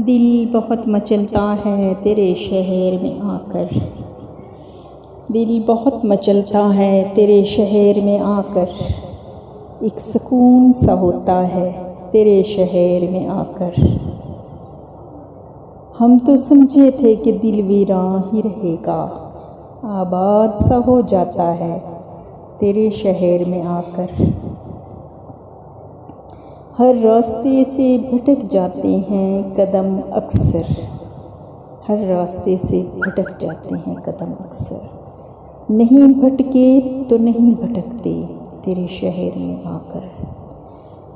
दिल बहुत मचलता है तेरे शहर में आकर। दिल बहुत मचलता है तेरे शहर में आकर। एक सुकून सा होता है तेरे शहर में आकर। हम तो समझे थे कि दिल वीरान ही रहेगा, आबाद सा हो जाता है तेरे शहर में आकर। हर रास्ते से भटक जाते हैं कदम अक्सर। हर रास्ते से भटक जाते हैं कदम अक्सर। नहीं भटके तो नहीं भटकते तेरे शहर में आकर।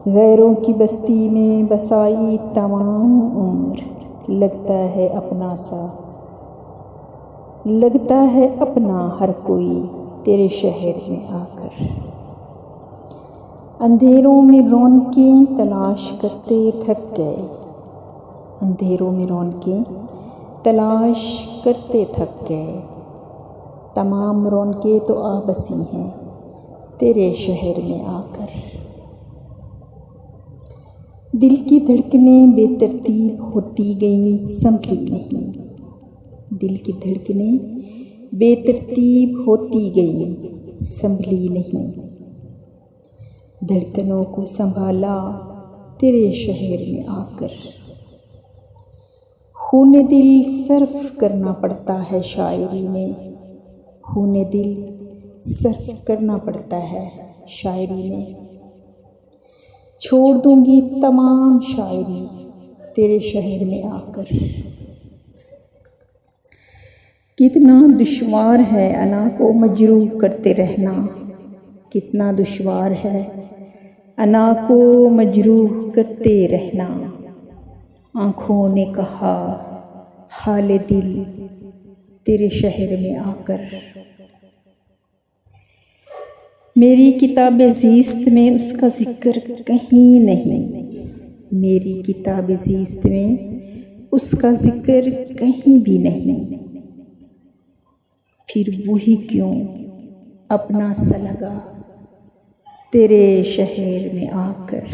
गैरों की बस्ती में बसाई तमाम उम्र लगता है अपना सा, लगता है अपना हर कोई तेरे शहर में आकर। अंधेरों में रौनकें तलाश करते थक गए। अंधेरों में रौनकें तलाश करते थक गए। तमाम रौनकें तो आ बसी हैं तेरे शहर में आकर। दिल की धड़कनें बेतरतीब होती गईं, संभली नहीं। दिल की धड़कनें बेतरतीब होती गईं, संभली नहीं। धड़कनों को संभाला तेरे शहर में आकर। खून दिल सर्फ करना पड़ता है शायरी में। खून दिल सर्फ करना पड़ता है शायरी में। छोड़ दूंगी तमाम शायरी तेरे शहर में आकर। कितना दुश्वार है अना को मजरूह करते रहना। कितना दुश्वार है अना को मजरूह करते रहना। आँखों ने कहा हाल दिल तेरे शहर में आकर। मेरी किताब ज़ीस्त में उसका जिक्र कहीं नहीं। मेरी किताब ज़ीस्त में उसका जिक्र कहीं भी नहीं। फिर वही क्यों अपना सा लगा तेरे शहर में आकर।